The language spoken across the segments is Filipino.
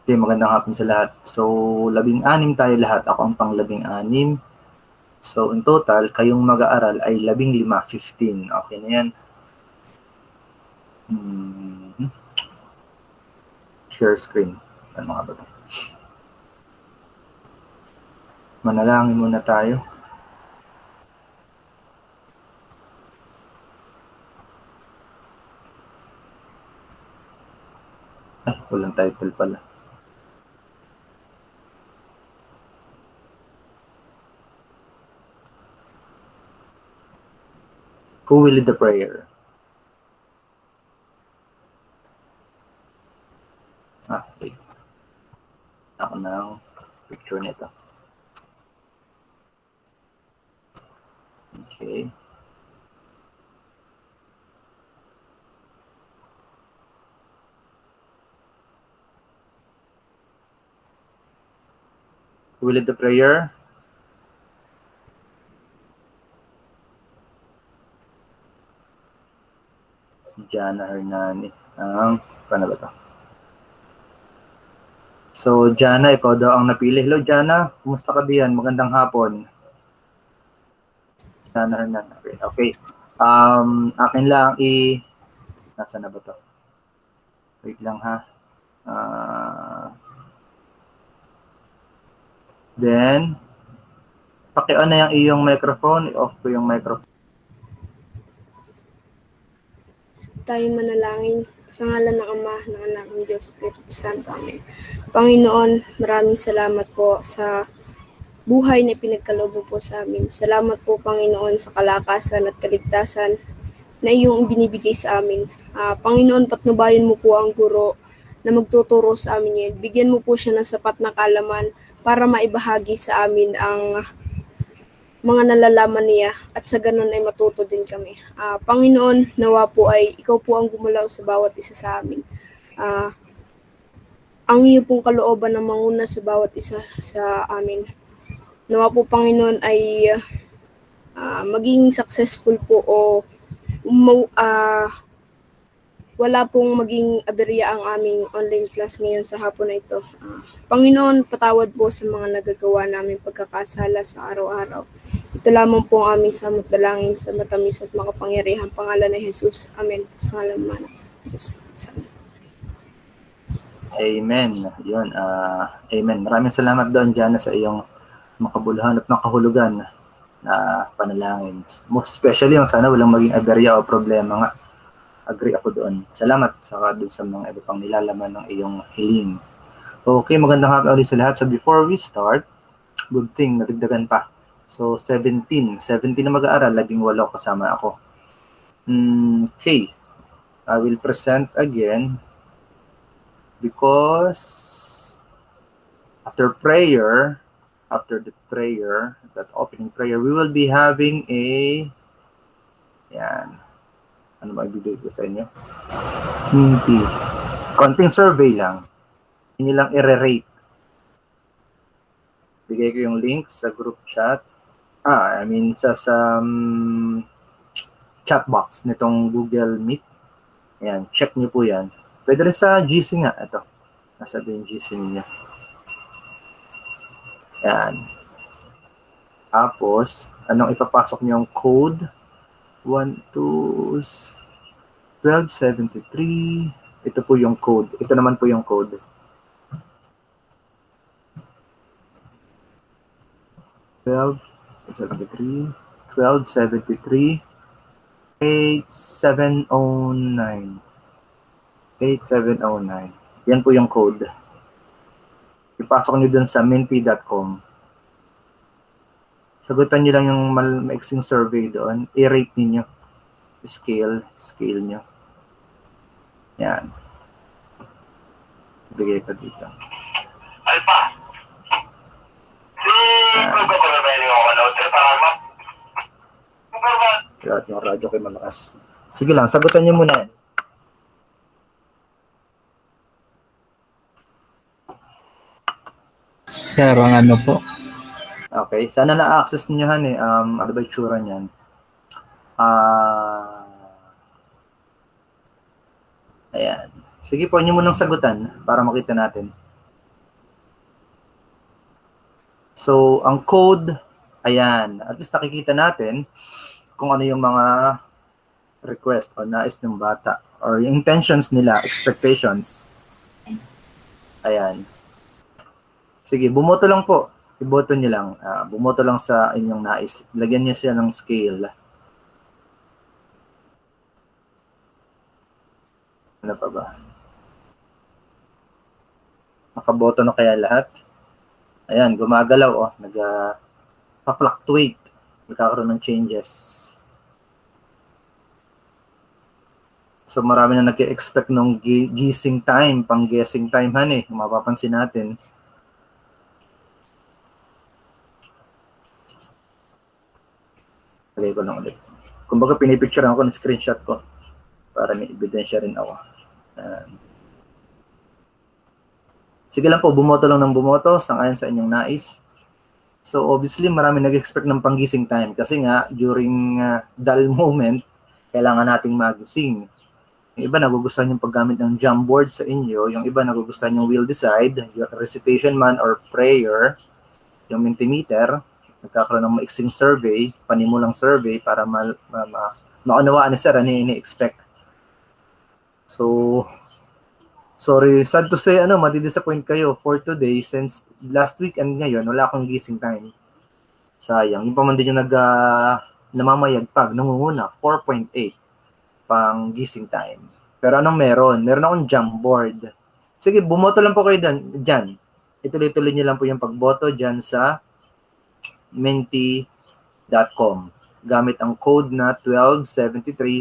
Okay, magandang hapon sa lahat. So, 16 tayo lahat. Ako ang pang 16. So, in total, kayong mag-aaral ay 15, 15. Okay na yan. Share screen. Ano nga ba ito? Manalangin muna tayo. Ay, walang title pala. Who will lead the prayer? Okay. Ako na ang picture nito. Okay. Who will lead the prayer? Si Jana Hernani. Paano ba ito? So, Jana, ikaw daw ang napili. Hello, Jana. Kumusta ka diyan? Magandang hapon. Jana Hernani. Okay. Akin lang nasa na ba to? Wait lang ha. Then, paki-on na yung iyong microphone. I-off ko yung microphone. Tayo manalangin sa ngalan ng Ama, ng Anak, ng Diyos, Espiritu Santo. Amen. Panginoon, maraming salamat po sa buhay na pinagkaloob mo po sa amin. Salamat po, Panginoon, sa kalakasan at kaligtasan na iyong binibigay sa amin. Panginoon, patnubayan mo po ang guro na magtuturo sa amin ngayon. Bigyan mo po siya ng sapat na kaalaman para maibahagi sa amin ang mga nalalaman niya at sa ganun ay matuto din kami. Panginoon, nawa po ay ikaw po ang gumalaw sa bawat isa sa amin. Ang iyo pong kalooban na manguna sa bawat isa sa amin. Nawa po, Panginoon, ay maging successful po o wala pong maging aberya ang aming online class ngayon sa hapon na ito. Panginoon, patawad po sa mga nagagawa namin pagkakasala sa araw-araw. Ito lamang po ang aming samot dalangin sa matamis at makapangyarihang pangalan ni Jesus. Amen. Sa ngalan ng Diyos. Amen. Yun. Amen. Maraming salamat doon, Jana, sa iyong makabuluhan at makahulugan na panalangin. Most especially yung sana walang maging aberya o problema nga. Agree ako doon. Salamat doon sa mga iba pang nilalaman ng iyong hiling. Okay, magandang hapon ulit sa lahat. So before we start, good thing, nadagdagan pa. So 17 na mag-aaral, 18 kasama ako. Okay, I will present again because after the prayer, that opening prayer, we will be having yan. Ano ba ibigay ko sa inyo? Hindi. Konting survey lang. Hindi lang i-rate. Bigay ko yung link sa group chat. Sa chat box nitong Google Meet. Ayan, check nyo po yan. Pwede rin sa GC nga. Ito. Nasa yung GC niya. Ayan. Tapos, anong ipapasok nyo yung code? 1273. Ito po yung code. Ito naman po yung code. Twelve 1273 8709. 8709. Yan po yung code. Ipasok nyo dun sa minty.com. Sagutan nyo lang yung maiksing survey doon. I-rate niyo. Scale nyo. Yan. Bigay ko dito. Alpha. Kaya yung radyo kayo malakas. Sige lang, sagutan nyo muna. Sir, ang ano po? Okay, sana na-access niyo han ano ba itsura niyan? Ayan. Sige po, nyo munang sagutan para makita natin. So, ang code, ayan, at least nakikita natin kung ano yung mga request o nais ng bata or yung intentions nila, expectations. Ayan. Sige, bumoto lang po. Iboto niyo lang. Bumoto lang sa inyong nais. Lagyan niyo siya ng scale. Ano pa ba? Nakaboto na kaya lahat? Ayan, gumagalaw. Oh. Nag-fluctuate. Nagkakaroon ng changes. So marami na nag-expect ng guessing time, pang guessing time han mapapansin natin. Lagay ko lang ulit. Kumbaga pinipicture ako ng screenshot ko para may ebidensya rin ako. Sige lang po, bumoto lang ng bumoto sangayon sa inyong nais. So obviously marami nag-expect ng panggising time kasi nga during dull moment, kailangan nating magising. Yung iba nagugustuhan yung paggamit ng Jamboard sa inyo, yung iba nagugustuhan yung Will Decide, yung recitation man or prayer, yung Mentimeter, nagkakaroon ng maiksing survey, panimulang survey para maunawaan ni Sir ano ini-expect. So, sorry, sad to say, madi-disappoint kayo for today since last week and ngayon, wala akong gising time. Sayang. Yung pa man din yung namamayagpag, nangunguna, 4.8 pang gising time. Pero anong meron? Meron akong Jamboard. Sige, bumoto lang po kayo dyan. Ituloy-tuloy nyo lang po yung pagboto dyan sa menti.com gamit ang code na 12738709.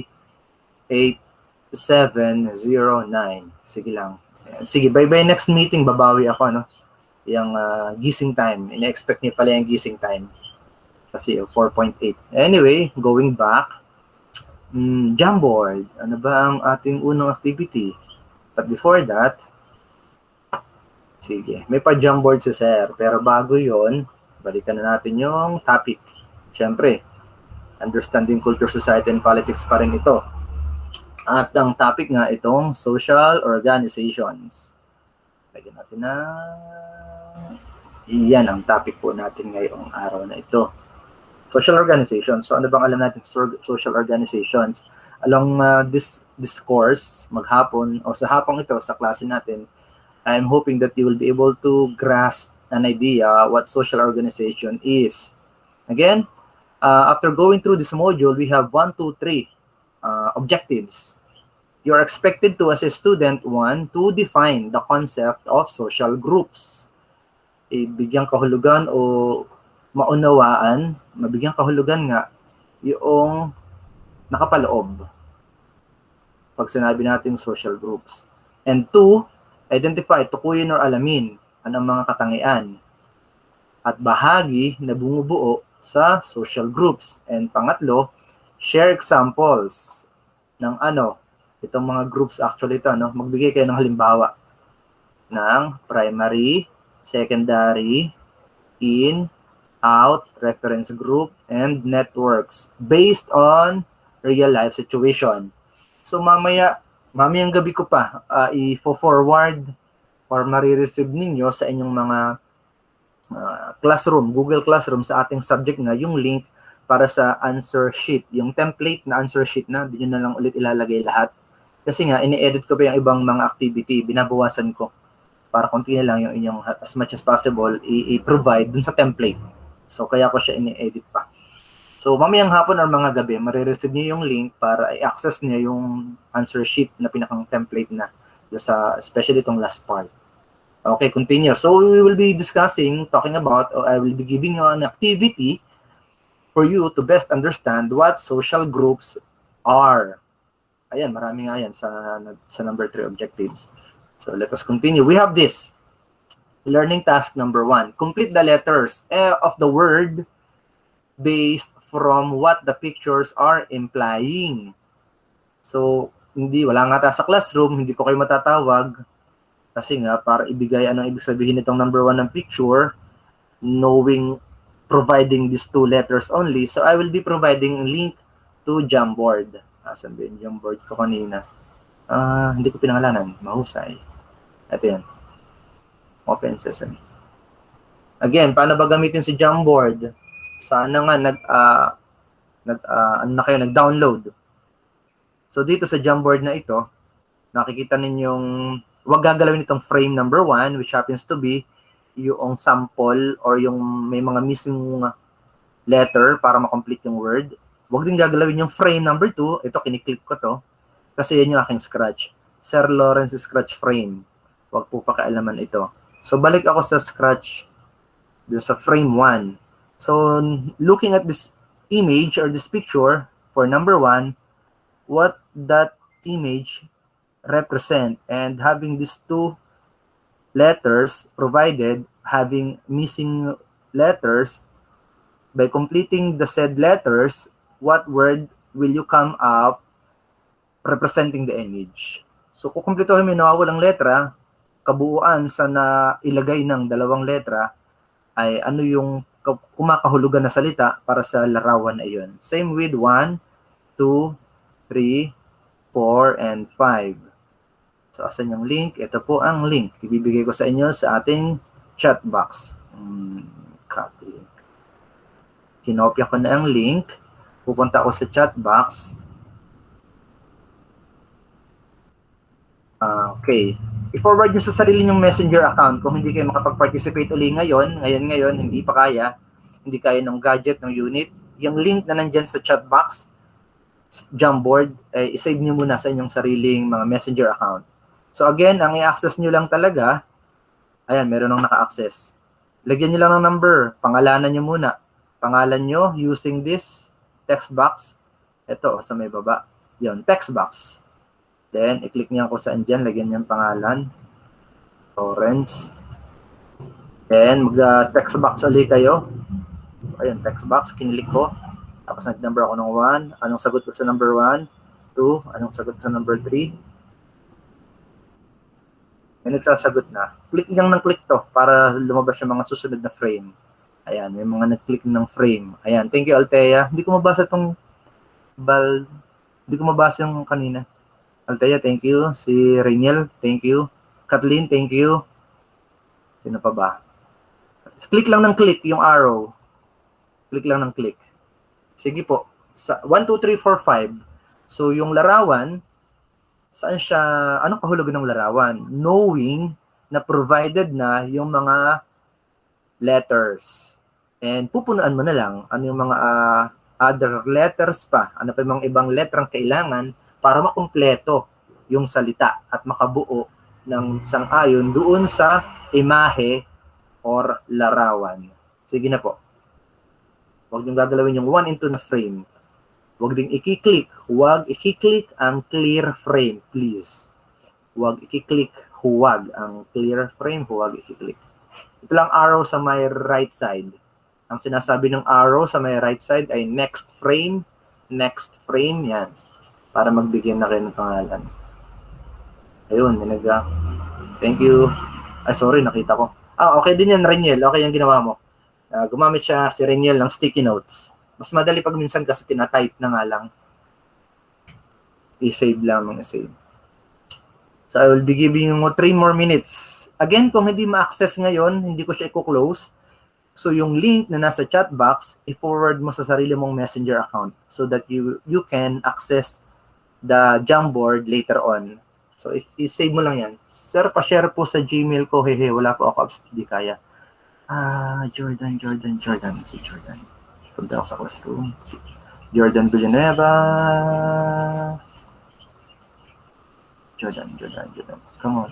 Sige lang. Sige, bye-bye next meeting. Babawi ako, yung gising time. Ina-expect niyo pala yung gising time. Kasi 4.8. Anyway, going back, Jamboard. Ano ba ang ating unang activity? But before that, sige, may pa Jamboard si Sir. Pero bago yon, balikan na natin yung topic. Siyempre, understanding culture, society, and politics pa rin ito. At ang topic nga itong social organizations. Lagyan natin na... Iyan ang topic po natin ngayong araw na ito. Social organizations. So ano bang alam natin social organizations? Along this course, maghapon, o sa hapong ito, sa klase natin, I'm hoping that you will be able to grasp an idea what social organization is. Again, after going through this module, we have 1, 2, 3 objectives. You're expected to, as a student, 1, to define the concept of social groups. Ibigyang kahulugan o maunawaan, mabigyan kahulugan nga, yung nakapaloob pag sinabi natin social groups. And 2, identify, tukuyin or alamin anong mga katangian at bahagi na bumubuo sa social groups. And pangatlo, share examples ng itong mga groups actually ito, magbigay kayo ng halimbawa ng primary, secondary, in, out, reference group, and networks based on real life situation. So mamayang gabi ko pa i-forward or marireceive ninyo sa inyong mga classroom, Google Classroom sa ating subject na yung link para sa answer sheet. Yung template na answer sheet na, di nyo na lang ulit ilalagay lahat. Kasi nga, ini-edit ko pa yung ibang mga activity, binabawasan ko para konti na lang yung inyong as much as possible i-provide dun sa template. So, kaya ko siya ini-edit pa. So, mamayang hapon or mga gabi, marireceive niyo yung link para i-access niyo yung answer sheet na pinakang template na sa, especially itong last part. Okay, continue. So, we will be talking about, or I will be giving you an activity for you to best understand what social groups are. Ayan, marami nga yan sa number 3 objectives. So, let us continue. We have this. Learning task number 1. Complete the letters of the word based from what the pictures are implying. So, wala nga tayo sa classroom, hindi ko kayo matatawag. Kasi nga, para ibigay anong ibig sabihin nitong number 1 ng picture, providing these 2 letters only. So, I will be providing a link to Jamboard. Asan ba yung Jamboard ko kanina? Hindi ko pinangalanan. Mahusay. Ito yan. Open Sesame. Again, paano ba gamitin si Jamboard? Sana nga ano na kayo, nag-download. So dito sa Jamboard na ito, nakikita ninyong wag gagalawin itong frame number 1, which happens to be yung sample or yung may mga missing letter para makomplete yung word. Wag din gagalawin yung frame number 2. Ito, kiniklik ko to kasi yan yung aking scratch. Sir Lawrence scratch frame. Wag po pakialaman ito. So balik ako sa scratch, sa frame 1. So looking at this image or this picture for number 1, what that image represent, and having these two letters provided, having missing letters, by completing the said letters, what word will you come up representing the image? So kung kumpletuhin mo yung nawawalang letra, kabuuan sa nailagay ng dalawang letra ay ano yung kumakahulugan na salita para sa larawan na iyon. Same with 1, 2, 3, 4, and 5. So, asan yung link? Ito po ang link. Ibibigay ko sa inyo sa ating chat box. Copy link. Kinopya ko na ang link. Pupunta ako sa chat box. Okay. I-forward nyo sa sarili nyong messenger account kung hindi kayo makapag-participate uli ngayon, hindi pa kaya, hindi kaya ng gadget, ng unit. Yung link na nandyan sa chat box, Jamboard, isave nyo muna sa inyong sariling mga messenger account. So again, ang i-access nyo lang talaga, ayan, meron nang naka-access. Lagyan nyo lang ng number, pangalanan nyo muna. Pangalan nyo using this text box. Ito, sa may baba. Yun, text box. Then, i-click nyo kung saan dyan, lagyan nyo yung pangalan. Lawrence. Then, mag-text box ulit kayo. Ayun, text box, kinilik ko. Tapos nag-number ako ng 1. Anong sagot ko sa number 1? 2. Anong sagot ko sa number 3? And nagsasagot na. Click lang ng click to para lumabas yung mga susunod na frame. Ayan, may mga nag-click ng frame. Ayan, thank you Althea. Hindi ko mabasa itong hindi ko mabasa yung kanina. Althea, thank you. Si Rainiel, thank you. Kathleen, thank you. Sino pa ba? Click lang ng click yung arrow. Click lang ng click. Sige po. 1, 2, 3, 4, 5. So yung larawan, saan siya, anong kahulugan ng larawan? Knowing na provided na yung mga letters. And pupunuan mo na lang ano yung mga other letters pa. Ano pa yung mga ibang letrang kailangan para makumpleto yung salita at makabuo ng sang-ayon doon sa imahe or larawan. Sige na po. Huwag niyong gagalawin yung 1 into na frame. Huwag ding i-click. Huwag i-click ang clear frame, please. Huwag i-click. Huwag ang clear frame. Huwag i-click. Ito lang arrow sa my right side. Ang sinasabi ng arrow sa my right side ay next frame. Next frame. Yan. Para magbigyan na kayo ng pangalan. Ayun. Ninaga. Thank you. Ay, sorry. Nakita ko. Okay din yan, Reniel. Okay yung ginawa mo. Gumamit siya si Reniel ng sticky notes. Mas madali pag minsan kasi tinatype na nga lang. I-save lang ng i-save. So I will be giving you 3 more minutes. Again, kung hindi ma-access ngayon, hindi ko siya i-close. So yung link na nasa chat box, i-forward mo sa sarili mong messenger account so that you can access the Jamboard later on. So i-save mo lang yan. Sir, pa-share po sa Gmail ko. Hehe, wala po ako. Hindi kaya. Jordan. Si Jordan. Punta ako sa classroom. Jordan Villanueva. Jordan. Come on.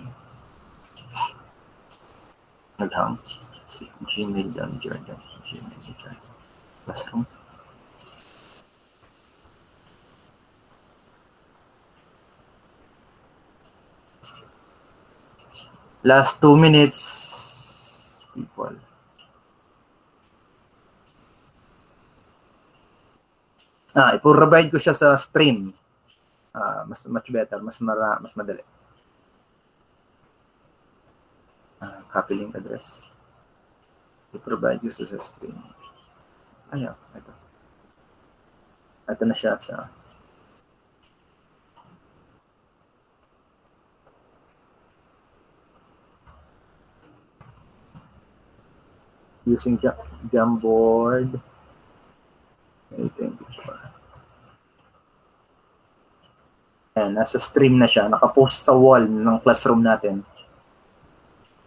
Naghang. Si Gmail dan Jordan. Classroom. Last 2 minutes, people. I-provide ko siya sa stream. Much better, mas madali. Copy link address. I-provide ko sa stream. Ayan, ito. Ito na siya sa using Jamboard. May 24. Ayan, nasa stream na siya. Nakapost sa wall ng classroom natin.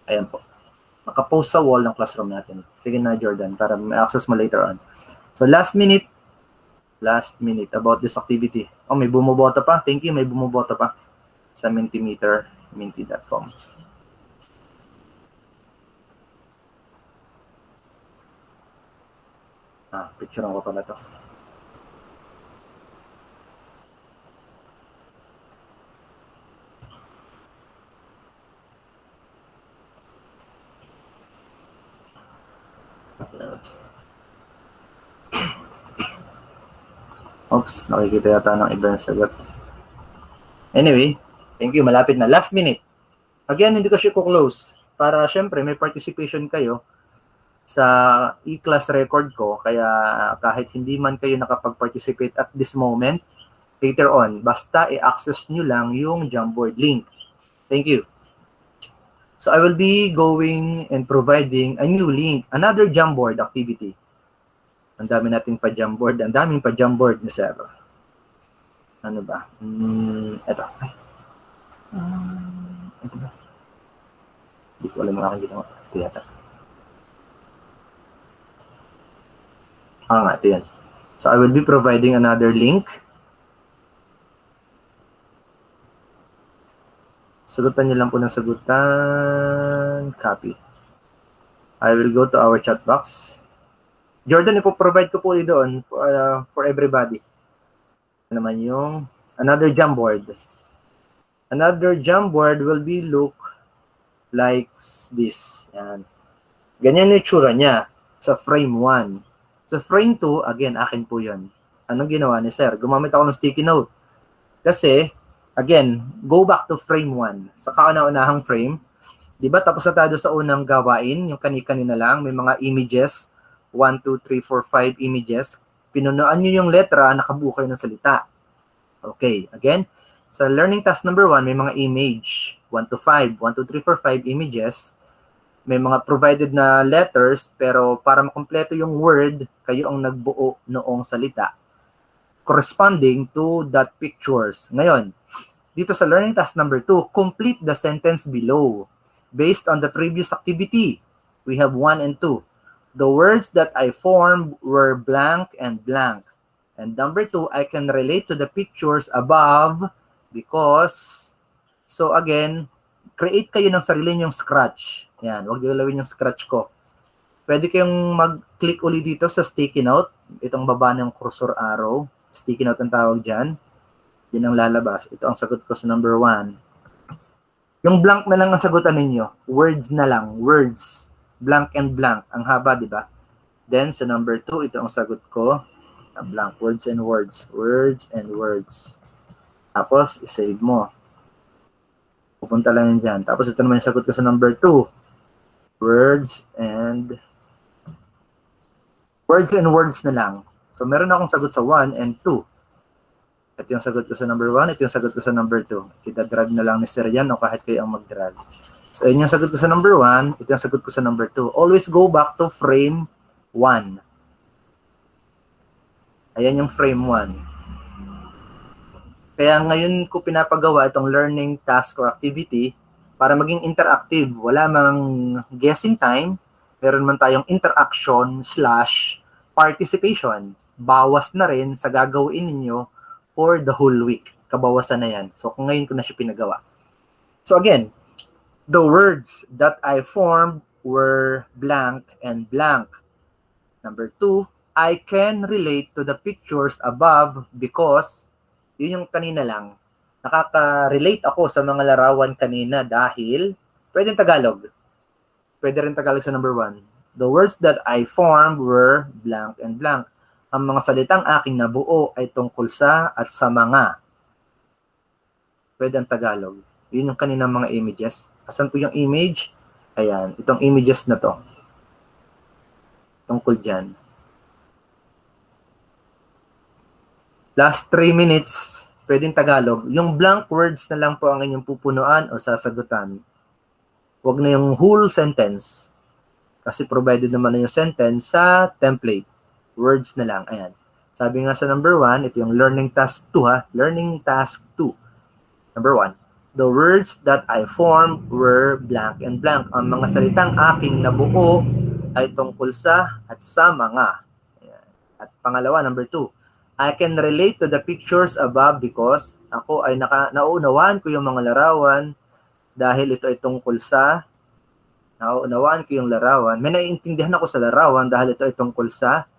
Ayan po. Nakapost sa wall ng classroom natin. Sige na, Jordan, para may access mo later on. So, last minute about this activity. Oh, may bumuboto pa. Thank you, may bumuboto pa sa Mentimeter, menti.com. Picture ko pala to. Oops, nakikita yata ng iba yung sagot. Anyway, thank you. Malapit na. Last minute. Again, hindi ko siya close para syempre may participation kayo sa e-class record ko. Kaya kahit hindi man kayo nakapag-participate at this moment, later on, basta i-access nyo lang yung Jamboard link. Thank you. So I will be going and providing a new link, another Jamboard activity. Ang dami nating pa-Jamboard. Ang daming pa-Jamboard ni Sir. Ano ba? Ito. Ito ba? Hindi ko alam ang aking ginawa. Ito yata. Nga, ito yan. So I will be providing another link. Sagutan niyo lang po ng sagutan. Copy. I will go to our chat box. Jordan, ipo-provide ko po doon for everybody. Ano naman yung another Jamboard. Another Jamboard will be look like this. Yan. Ganyan yung itsura niya sa frame 1. Sa frame 2, again, akin po yun. Anong ginawa ni Sir? Gumamit ako ng sticky note. Kasi, again, go back to frame 1. Sa kauna-unahang frame, di ba tapos na tayo sa unang gawain, yung kani-kanina lang, may mga images, 1, 2, 3, 4, 5 images. Pinunuan nyo yung letra, nakabuo kayo ng salita. Okay, again, sa learning task number 1, may mga image, 1 to 5, 1, 2, 3, 4, 5 images. May mga provided na letters, pero para makumpleto yung word, kayo ang nagbuo noong salita corresponding to that pictures. Ngayon, dito sa learning task number 2, complete the sentence below. Based on the previous activity, we have 1 and 2. The words that I formed were blank and blank. And number 2, I can relate to the pictures above because, so again, create kayo ng sarili nyong scratch. Yan, huwag galawin yung scratch ko. Pwede kayong mag-click uli dito sa sticky note. Itong baba ng cursor arrow. Sticky note ang tawag dyan. Yan ang lalabas. Ito ang sagot ko sa number 1. Yung blank na lang ang sagutan ninyo. Words na lang. Words. Blank and blank. Ang haba, di ba? Then, sa number 2, ito ang sagot ko. Blank. Words and words. Words and words. Tapos, isave mo. Pupunta lang yun dyan. Tapos, ito naman yung sagot ko sa number 2. Words and words na lang. So, meron akong sagot sa 1 and 2. Ito yung sagot ko sa number 1. Ito yung sagot ko sa number 2. Ida-drag na lang ni Sir yan o kahit kayo ang mag-drag. So, yun yung sagot ko sa number 1. Ito yung sagot ko sa number 2. Always go back to frame 1. Ayan yung frame 1. Kaya ngayon ko pinapagawa itong learning task or activity para maging interactive. Wala mang guessing time. Meron man tayong interaction / participation. Bawas na rin sa gagawin ninyo for the whole week. Kabawasan na yan. So, kung ngayon ko na siya pinagawa. So, again, the words that I formed were blank and blank. Number 2, I can relate to the pictures above because yun yung kanina lang. Nakaka-relate ako sa mga larawan kanina dahil pwedeng Tagalog. Pwede rin Tagalog sa number 1. The words that I formed were blank and blank. Ang mga salitang aking nabuo ay tungkol sa at sa mga. Pwede ang Tagalog. Yun yung kanina mga images. Asan po yung image? Ayan, itong images na to. Tungkol dyan. Last 3 minutes, pwedeng Tagalog. Yung blank words na lang po ang inyong pupunuan o sasagutan. Huwag na yung whole sentence. Kasi provided naman na yung sentence sa template. Words na lang. Ayan. Sabi nga sa number 1, ito yung learning task 2 ha. Learning task 2. Number 1. The words that I formed were blank and blank. Ang mga salitang aking nabuo ay tungkol sa at sa mga. Ayan. At pangalawa, number 2. I can relate to the pictures above because ako ay naunawaan ko yung mga larawan dahil ito ay tungkol sa naunawaan ko yung larawan. May naiintindihan ako sa larawan dahil ito ay tungkol sa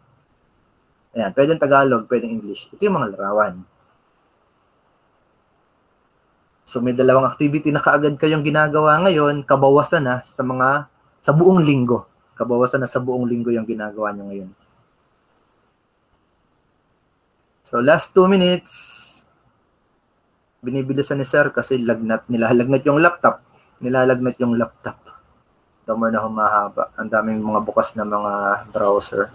ayan, pwedeng Tagalog, pwedeng English. Ito yung mga larawan. So may dalawang activity na kaagad kayong ginagawa ngayon, kabawasan na sa buong linggo. Kabawasan na sa buong linggo yung ginagawa nyo ngayon. So last 2 minutes, binibilisan ni sir kasi nilalagnat yung laptop. Nilalagnat yung laptop. The more na humahaba. Ang daming mga bukas na mga browser.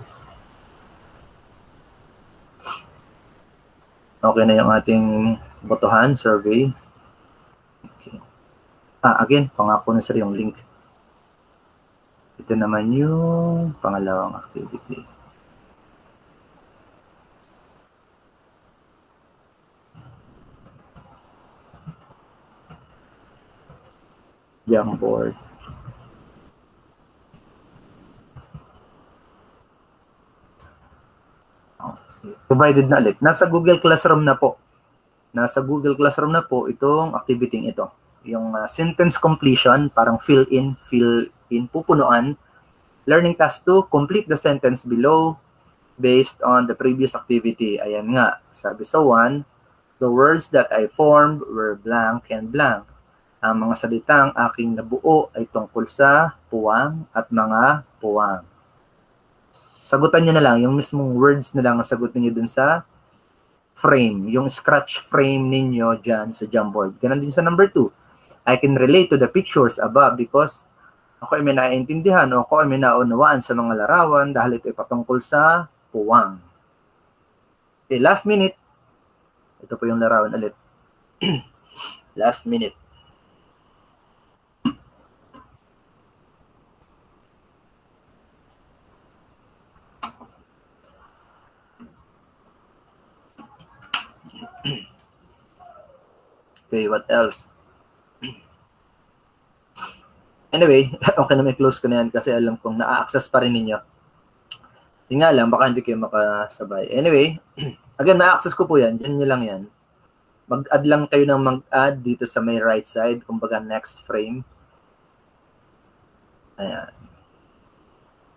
Okay na yung ating botohan, survey. Okay. Again, pangako na sir yung link. Ito naman yung pangalawang activity. Jamboard. Provided na ulit. Nasa Google Classroom na po. Nasa Google Classroom na po itong activity ito. Yung sentence completion, parang fill in, pupunuan. Learning task 2, complete the sentence below based on the previous activity. Ayan nga, sabi sa 1, the words that I formed were blank and blank. Ang mga salitang aking nabuo ay tungkol sa puwang at mga puwang. Sagutan nyo na lang, yung mismong words na lang ang sagutin nyo dun sa frame, yung scratch frame ninyo dyan sa Jamboard. Ganun din sa number 2. I can relate to the pictures above because ako ay may naiintindihan o ako ay may naunawaan sa mga larawan dahil ito ay patungkol sa puwang. Okay, last minute. Ito po yung larawan ulit. Last minute. Okay, what else? Anyway, okay na may close ko na yan kasi alam kong na-access pa rin ninyo. Yung nga lang, baka hindi kayo makasabay. Anyway, again, na-access ko po yan. Diyan nyo lang yan. Mag-add lang kayo ng mag-add dito sa may right side. Kumbaga, next frame. Ayan.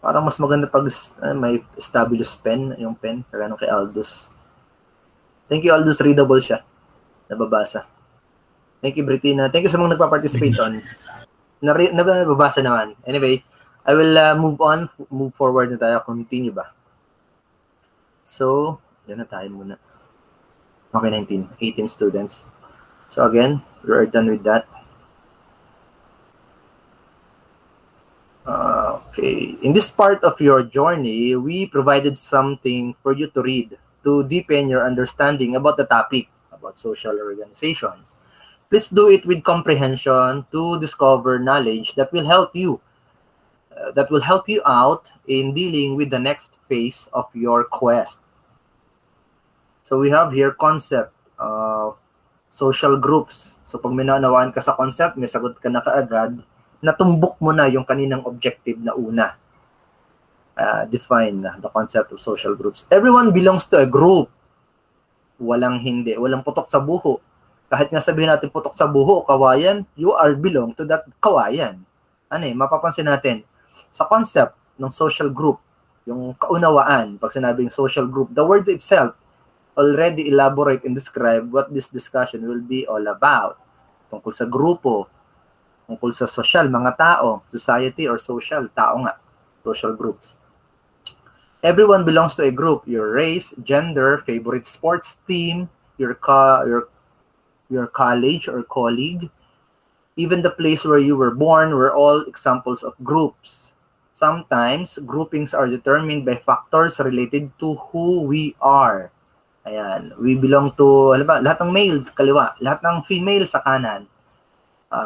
Parang mas maganda pag may established pen, yung pen. Kaya kay Aldous. Thank you, Aldous. Readable siya. Nababasa. Thank you, Britina. Thank you sa mga nagpa-participate on. Nababasa naman. Anyway, I will move forward na tayo. Continue ba? So, yan na tayo muna. Okay, 18 students. So again, we are done with that. Okay, in this part of your journey, we provided something for you to read to deepen your understanding about the topic, about social organizations. Please do it with comprehension to discover knowledge that will help you out in dealing with the next phase of your quest. So we have here concept of social groups. So pag may naunawaan ka sa concept, may sagot ka na kaagad, natumbok mo na yung kaninang objective na una. Define the concept of social groups. Everyone belongs to a group. Walang hindi, walang putok sa buho. Kahit nga sabihin natin putok sa buho, kawayan, you are belong to that kawayan. Mapapansin natin, sa concept ng social group, yung kaunawaan, pag sinabing social group, the word itself already elaborate and describe what this discussion will be all about. Tungkol sa grupo, tungkol sa social, mga tao, society or social, tao nga, social groups. Everyone belongs to a group. Your race, gender, favorite sports team, your college or colleague, even the place where you were born were all examples of groups. Sometimes, groupings are determined by factors related to who we are. Ayan, we belong to, lahat ng male, kaliwa, lahat ng female sa kanan.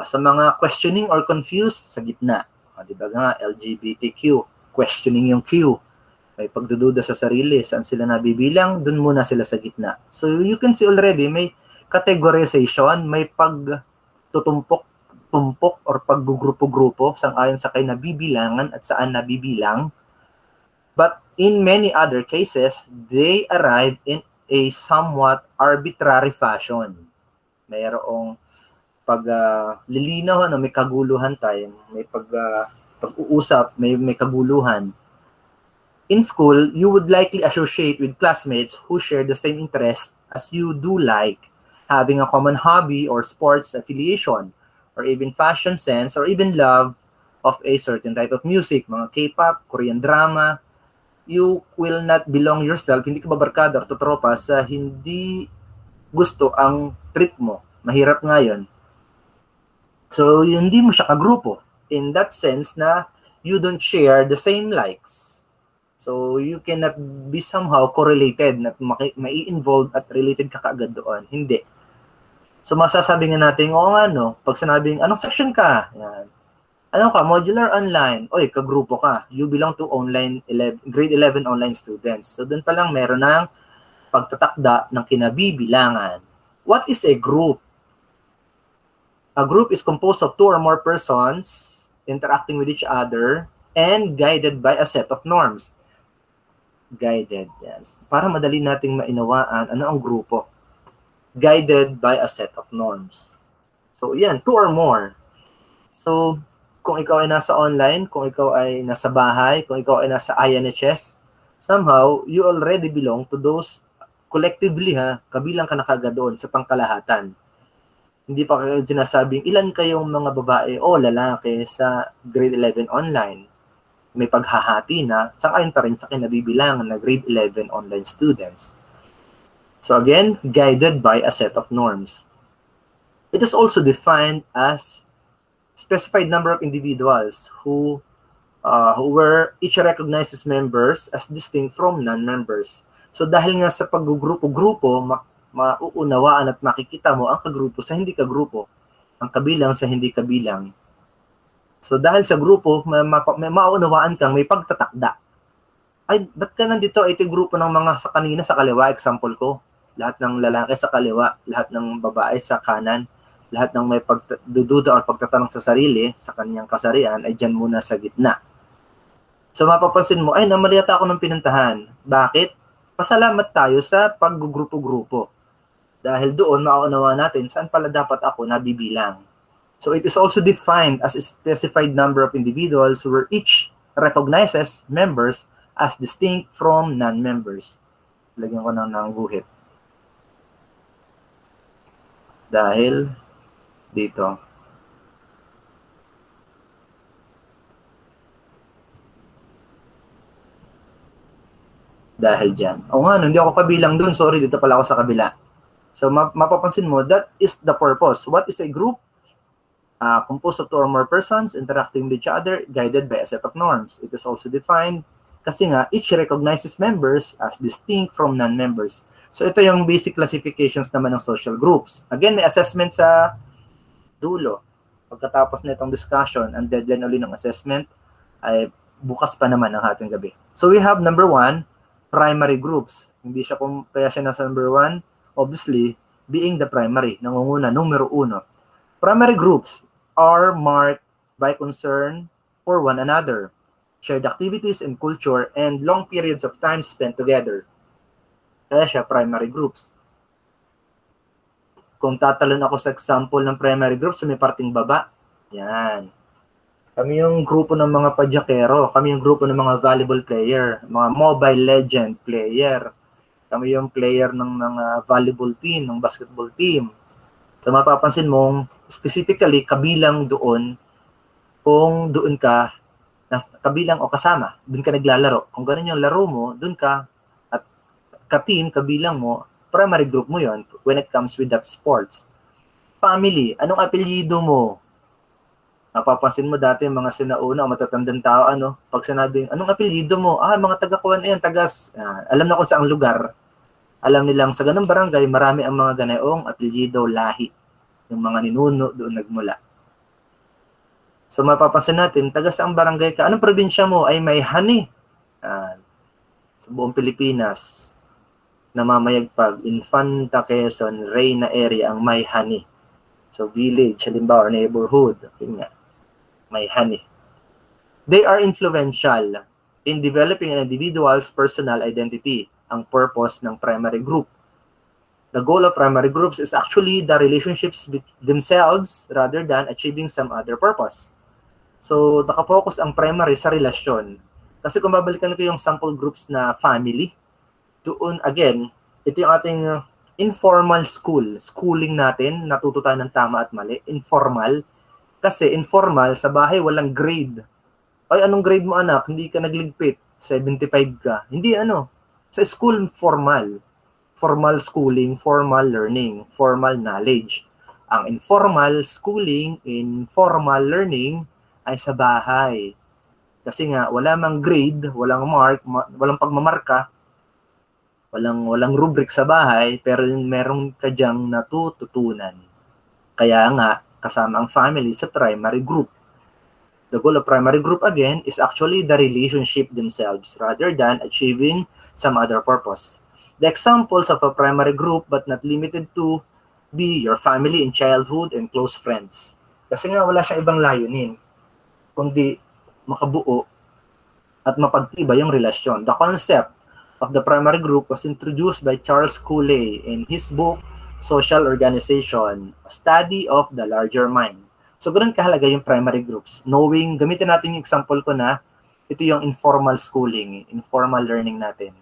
Sa mga questioning or confused, sa gitna. Di ba nga, LGBTQ, questioning yung Q. May pagdududa sa sarili, saan sila nabibilang, dun muna sila sa gitna. So you can see already, may categorization, may pagtutumpok or paggugrupo-grupo sang-ayon sa kay nabibilangan at saan nabibilang. But in many other cases, they arrive in a somewhat arbitrary fashion. Mayroong lilinaw, may kaguluhan tayo, may pag-uusap, may kaguluhan. In school, you would likely associate with classmates who share the same interest as you do, like having a common hobby or sports affiliation, or even fashion sense, or even love of a certain type of music, mga K-pop, Korean drama. You will not belong yourself, hindi ka babarkada or tutropa sa hindi gusto ang trip mo. Mahirap nga yun. So, hindi mo siya kagrupo. In that sense na you don't share the same likes. So, you cannot be somehow correlated na mai-involved at related ka kaagad doon. Hindi. So, masasabi nga natin, pag sinabing, anong section ka? Yan. Ano ka? Modular online. Oy, kagrupo ka. You belong to grade 11 online students. So, doon pa lang meron ng pagtatakda ng kinabibilangan. What is a group? A group is composed of 2 or more persons interacting with each other and guided by a set of norms. Guided, yes. Para madali nating mainawaan, ano ang grupo? Guided by a set of norms. So, yan, 2 or more. So, kung ikaw ay nasa online, kung ikaw ay nasa bahay, kung ikaw ay nasa INHS, somehow, you already belong to those collectively, kabilang ka na kagad doon sa pangkalahatan. Hindi pa kagad sinasabing, ilan kayong mga babae o lalaki sa grade 11 online? May paghahati na sang-ayon pa rin sa kinabibilangan na grade 11 online students. So again, guided by a set of norms. It is also defined as specified number of individuals who were each recognized as members as distinct from non-members. So dahil nga sa paggugrupo-grupo, mauunawaan at makikita mo ang kagrupo sa hindi kagrupo, ang kabilang sa hindi kabilang. So dahil sa grupo, may maunawaan kang may pagtatakda. Ay, ba't ka nandito? Ito yung grupo ng mga sa kanina sa kaliwa, example ko. Lahat ng lalaki sa kaliwa, lahat ng babae sa kanan, lahat ng may pagdududa o pagtatanong sa sarili, sa kanyang kasarian, ay dyan muna sa gitna. So mapapansin mo, ay, namali yata ako ng pinuntahan. Bakit? Pasalamat tayo sa paggugrupo-grupo. Dahil doon, mauunawa natin saan pala dapat ako nabibilang. So it is also defined as a specified number of individuals where each recognizes members as distinct from non-members. Lagyan ko ng guhit. Dahil dito. Dahil dyan. Hindi ako kabilang dun. Sorry, dito pala ako sa kabila. So mapapansin mo, that is the purpose. What is a group? Composed of 2 or more persons interacting with each other, guided by a set of norms. It is also defined kasi nga each recognizes members as distinct from non-members. So ito yung basic classifications naman ng social groups. Again, may assessment sa dulo. Pagkatapos na itong discussion, ang deadline uli ng assessment ay bukas pa naman ng ating gabi. So we have number 1, primary groups. Hindi siya kaya siya nasa number 1, obviously, being the primary, nangunguna, numero 1. Primary groups are marked by concern for one another, shared activities and culture, and long periods of time spent together. Kaya siya primary groups. Kung tatalon ako sa example ng primary groups, may parting baba, yan. Kami yung grupo ng mga padyakero, kami yung grupo ng mga volleyball player, mga Mobile Legend player, kami yung player ng mga volleyball team, ng basketball team. So mapapansin mong specifically kabilang doon kung doon ka kabilang o kasama, doon ka naglalaro. Kung ganun yung laro mo, doon ka at ka-team, kabilang mo, primary group mo yon when it comes with that sports. Family, anong apelyido mo? Napapansin mo dati yung mga sinauna o matatandang tao, pag sinabing, anong apelyido mo? Mga taga-kuwan yan, alam na kung saang lugar. Alam nilang sa ganung barangay, marami ang mga ganayong apelyido, lahi. Yung mga ninuno doon nagmula. So mapapansin natin, taga saang barangay ka, anong probinsya mo ay may honey. Sa buong Pilipinas, namamayagpag, Infanta, Quezon, Reyna area ang may honey. So village, halimbawa, or neighborhood, yun nga, may honey. They are influential in developing an individual's personal identity, ang purpose ng primary group. The goal of primary groups is actually the relationships themselves rather than achieving some other purpose. So, nakafocus ang primary sa relasyon. Kasi kung babalikan ko yung sample groups na family, doon, again, ito yung ating informal schooling natin, natuto tayo ng tama at mali, informal. Kasi informal, sa bahay, walang grade. Ay, anong grade mo anak? Hindi ka nagligpit. 75 ka. Hindi Sa school, formal. Formal schooling, formal learning, formal knowledge. Ang informal schooling, informal learning ay sa bahay. Kasi nga, wala mang grade, walang mark, walang pagmamarka, walang rubric sa bahay, pero meron ka diyang natututunan. Kaya nga, kasama ang family sa primary group. The goal of primary group, again, is actually the relationship themselves rather than achieving some other purpose. The examples of a primary group, but not limited to, be your family in childhood and close friends. Kasi nga, wala siyang ibang layunin, kundi makabuo at mapagtibay yung relasyon. The concept of the primary group was introduced by Charles Cooley in his book, Social Organization, A Study of the Larger Mind. So, ganun kahalaga yung primary groups. Knowing, gamitin natin yung example ko na, ito yung informal schooling, informal learning natin.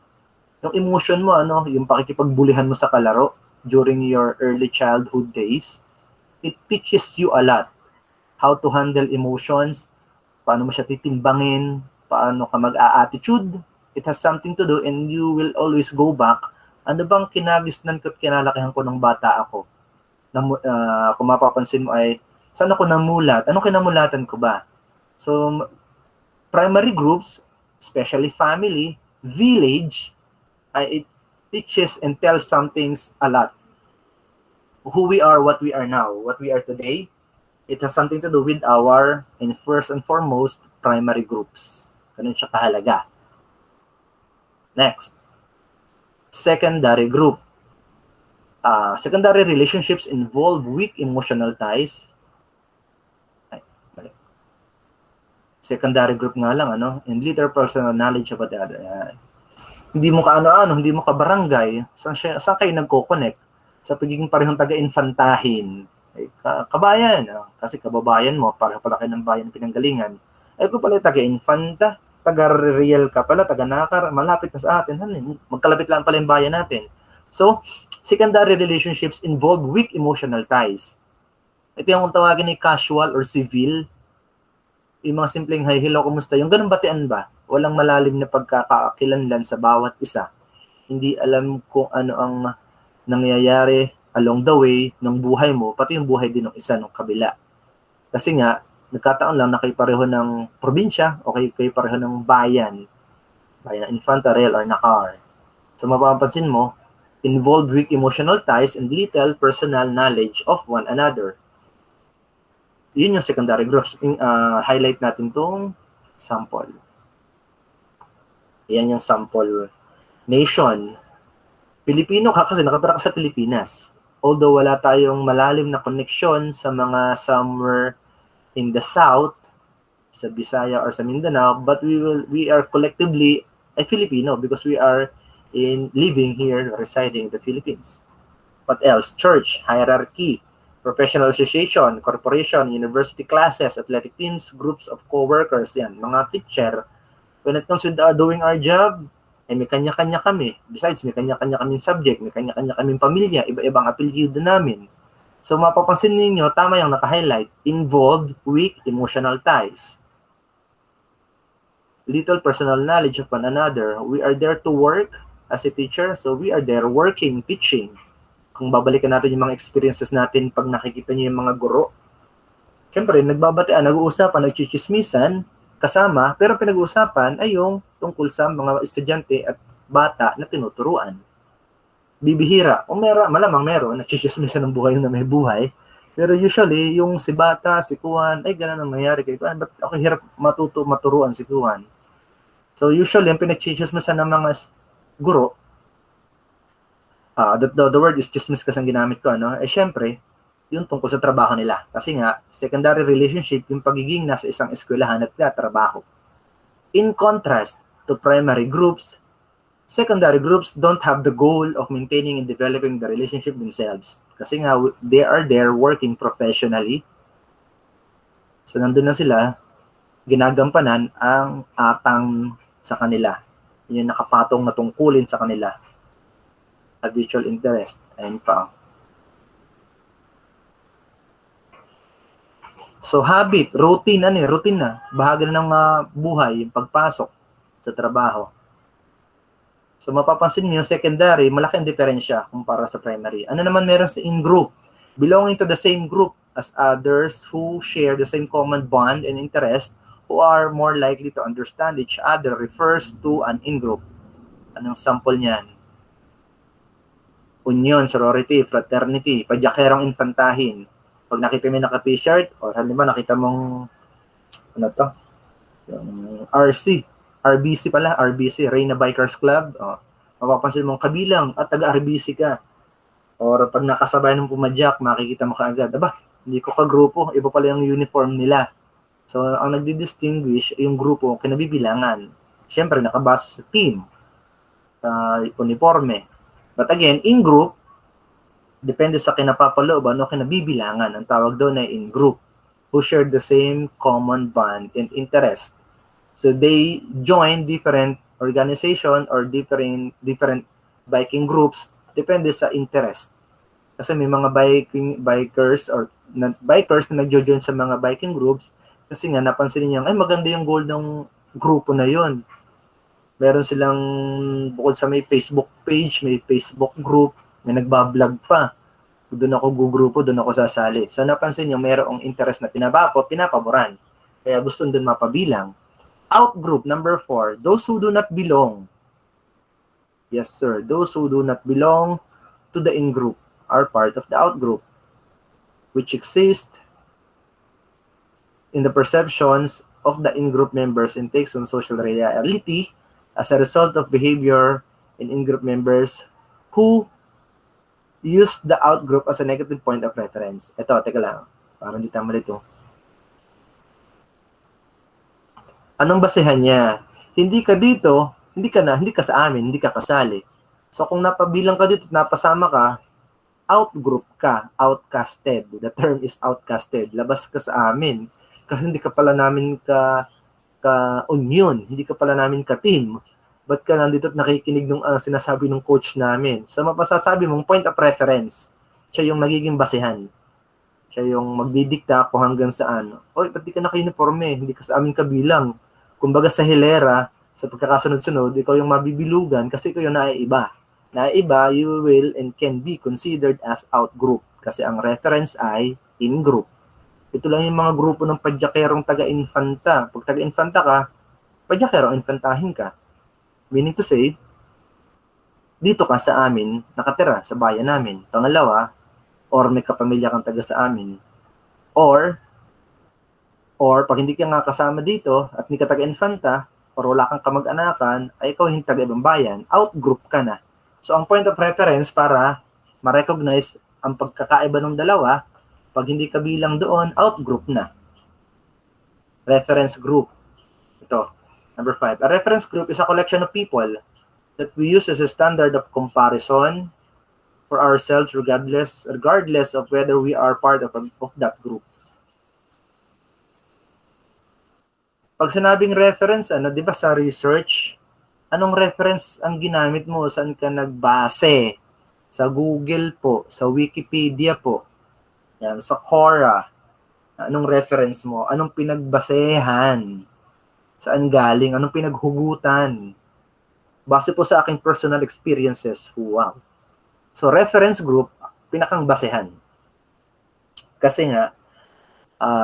Yung emotion mo, yung pakikipagbulihan mo sa kalaro during your early childhood days, it teaches you a lot. How to handle emotions, paano mo siya titimbangin, paano ka mag-a-attitude. It has something to do and you will always go back. Ano bang kinagisnan ko at kinalakihan ko ng bata ako? Kung mapapansin mo ay, saan ako namulat? Anong kinamulatan ko ba? So, primary groups, especially family, village, it teaches and tells some things a lot. Who we are, what we are now, what we are today, it has something to do with our, and first and foremost, primary groups. Ganun siya kahalaga. Next, secondary group. Secondary relationships involve weak emotional ties. Secondary group nga lang, and little personal knowledge about the other. Hindi mo ka hindi mo ka barangay. Saan kayo nagko-connect? Sa pagiging parehong taga-infantahin. Kabayan, kasi kababayan mo, pareho pala kayo ng bayan pinanggalingan. Kung pala taga-infanta, taga-real ka pala, taga-nakar, malapit na sa atin. Magkalapit lang pala yung bayan natin. So, secondary relationships involve weak emotional ties. Ito yung tawagin ay casual or civil. Yung mga simpleng, hi, hello, kumusta? Yung ganun batian ba? Walang malalim na pagkakakilanlan sa bawat isa. Hindi alam kung ano ang nangyayari along the way ng buhay mo, pati yung buhay din ng isa ng kabila. Kasi nga, nagkataon lang na kayo pareho ng probinsya o kayo pareho ng bayan ng Infanta, Real, or Nakar. So mapapansin mo, involved weak emotional ties and little personal knowledge of one another. Yun yung secondary groups. Highlight natin tong sample. Yan yung sample. Nation. Pilipino ka kasi nakatira ka sa Pilipinas. Although wala tayong malalim na connection sa mga somewhere in the south, sa Bisaya or sa Mindanao, but we are collectively a Filipino because we are living here, residing in the Philippines. What else? Church, hierarchy, professional association, corporation, university classes, athletic teams, groups of co-workers, yan, mga teacher. When it comes to doing our job, may kanya-kanya kami. Besides, may kanya-kanya kaming subject, may kanya-kanya kaming pamilya, iba-ibang apelyido namin. So, mapapansin ninyo, tama yung naka-highlight, involved weak emotional ties. Little personal knowledge of one another. We are there to work as a teacher, so we are there working, teaching. Kung babalikan natin yung mga experiences natin pag nakikita nyo yung mga guro, syempre, nagbabatean, nag-uusapan, nagchichismisan, kasama, pero pinag-uusapan ay yung tungkol sa mga estudyante at bata na tinuturuan. Bibihira, o malamang meron, nagchichismisan ng buhay na may buhay, Pero usually, yung si Bata, si Kuan, ay ganun ang nangyari kay Kuan. Ba't ako hirap maturuan si Kuan? So usually, ang pinag-chismissan ng mga guro, the word is chismis kasi ang ginamit ko, ano? Eh syempre, yung tungkol sa trabaho nila. Kasi nga, secondary relationship, yung pagiging nasa isang eskwelahan at trabaho. In contrast to primary groups, secondary groups don't have the goal of maintaining and developing the relationship themselves. Kasi nga, they are there working professionally. So, nandun na sila, ginagampanan ang atang sa kanila. Yung nakapatong na tungkulin sa kanila. Habitual interest. Ayun pa. So, habit, routine na. Bahagi na ng buhay, yung pagpasok sa trabaho. So, mapapansin niyo yung secondary, malaki ang diferensya kumpara sa primary. Ano naman meron sa in-group? Belonging to the same group as others who share the same common bond and interest, who are more likely to understand each other, refers to an in-group. Anong sample niyan? Union, sorority, fraternity, padyakerong infantahin. Pag nakita mo naka-t-shirt, o halimbawa nakita mong, ano to? Yung RBC pala, RBC, Reyna Bikers Club. O, mapapansin mong kabilang at taga-RBC ka. Or pag nakasabay ng pumadyak, makikita mo kaagad, aba, hindi ko ka-grupo, iba pala yung uniform nila. So, ang nagdi-distinguish yung grupo kinabibilangan. Siyempre, nakabase sa team, sa uniforme. But again, in group, depende sa kinapapalooban o kinabibilangan. Ang tawag doon ay in group, who share the same common bond and interest. So they join different organization or different biking groups, depende sa interest. Kasi may mga bikers na nagjo-join sa mga biking groups kasi nga napansin niya, ay maganda yung goal ng grupo na yon. Meron silang, bukod sa may Facebook page, may Facebook group, may nagbablog pa. Doon ako gugrupo, doon ako sasali. So napansin niyo, mayroong interest na pinapaboran. Kaya gusto doon mapabilang. Outgroup, number 4, those who do not belong. Yes, sir. Those who do not belong to the in-group are part of the outgroup, which exist in the perceptions of the in-group members and takes on social reality as a result of behavior in in-group members who use the out-group as a negative point of reference. Ito, teka lang. Parang hindi tama dito. Anong basehan niya? Hindi ka dito, hindi ka sa amin, hindi ka kasali. So kung napabilang ka dito, napasama ka, out-group ka, outcasted. The term is outcasted. Labas ka sa amin. Kasi hindi ka pala namin ka-union, hindi ka pala namin ka-team. Ba't ka nandito at nakikinig ng sinasabi ng coach namin? So mapasasabi mong point of reference, siya yung nagiging basehan. Siya yung magdidikta kung hanggang saan. Oy, ba't di ka naka-uniforme? Hindi ka sa amin kabilang. Kumbaga sa hilera, sa pagkakasunod-sunod, ikaw yung mabibilugan kasi ikaw yung naiiba. Naiiba, you will and can be considered as out-group kasi ang reference ay in-group. Ito lang yung mga grupo ng padyakerong taga-infanta. Pag taga-infanta ka, padyakerong infantahin ka. Meaning to say, dito ka sa amin, nakatira sa bayan namin. Pangalawa, or may kapamilya kang taga sa amin. Or pag hindi ka nga kasama dito at hindi ka taga-infanta, or wala kang kamag-anakan, ay ikaw hindi taga-ibang bayan, out-group ka na. So, ang point of reference para ma-recognize ang pagkakaiba ng dalawa, pag hindi ka bilang doon, out-group na. Reference group. Ito, number 5. A reference group is a collection of people that we use as a standard of comparison for ourselves regardless of whether we are part of that group. Pag sinabing reference, di ba sa research, anong reference ang ginamit mo? Saan ka nagbase? Sa Google po, sa Wikipedia po, yan, sa Quora. Anong reference mo? Anong pinagbasehan? Saan galing? Anong pinaghugutan? Base po sa aking personal experiences. Wow. So, reference group, pinakang basehan. Kasi nga,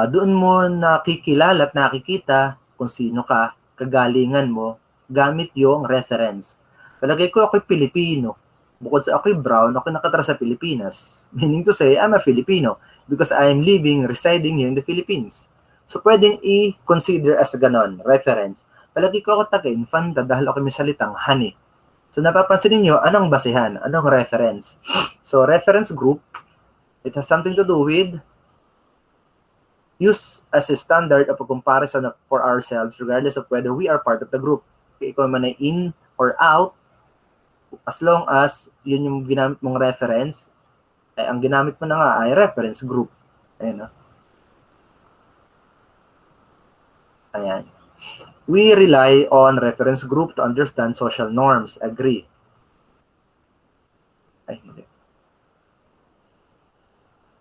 doon mo nakikilala at nakikita kung sino ka, kagalingan mo, gamit yung reference. Palagay ko ako'y Pilipino. Bukod sa ako'y brown, ako'y nakatira sa Pilipinas. Meaning to say, I'm a Filipino. because I am living, residing here in the Philippines. So, pwedeng i-consider as ganon, reference. Palagi ko ako taga-infanta dahil ako may salitang honey. So, napapansin niyo anong basehan, anong reference. So, reference group, it has something to do with use as a standard of a comparison for ourselves regardless of whether we are part of the group. Kaya ikaw man ay in or out, as long as yun yung ginamit mong reference, ay ang ginamit mo na nga ay reference group. Ayan, no? Ayan. We rely on reference group to understand social norms. Agree. Ay, hindi.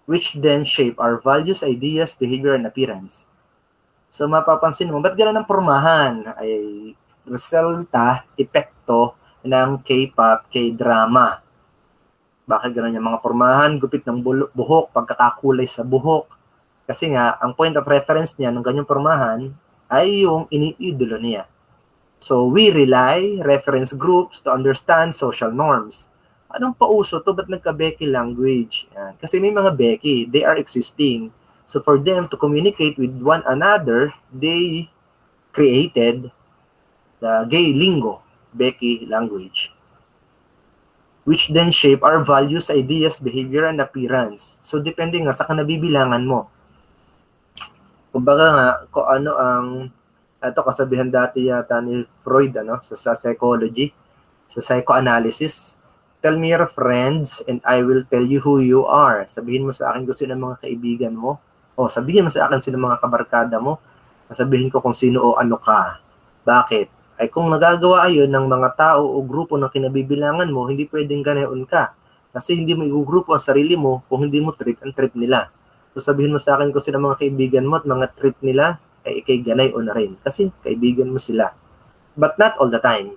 Which then shape our values, ideas, behavior, and appearance. So, mapapansin mo, ba't gano'n ang pormahan? Ay resulta, epekto ng K-pop, K-drama. Bakit gano'n yung mga pormahan? Gupit ng buhok, pagkakakulay sa buhok. Kasi nga, ang point of reference niya ng ganyang pormahan ay yung iniidolo niya. So, we rely reference groups to understand social norms. Anong pauso to? Ba't nagka-Becky language? Yan. Kasi may mga Becky, they are existing. So, for them to communicate with one another, they created the gay lingo, Becky language, which then shape our values, ideas, behavior, and appearance. So, depende nga sa kanabibilangan mo. Kumbaga nga, kung ano ang, ito kasabihan dati yata ni Freud, sa psychology, sa psychoanalysis, tell me your friends and I will tell you who you are. Sabihin mo sa akin kung sino mga kaibigan mo. O sabihin mo sa akin sino mga kabarkada mo. Sabihin ko kung sino o ano ka. Bakit? Ay kung nagagawa ayon ng mga tao o grupo ng kinabibilangan mo, hindi pwedeng ganayon ka. Kasi hindi mo i-grupo ang sarili mo kung hindi mo trip ang trip nila. So sabihin mo sa akin kung sino mga kaibigan mo at mga trip nila, ay ikay ganayon na rin. Kasi kaibigan mo sila. But not all the time.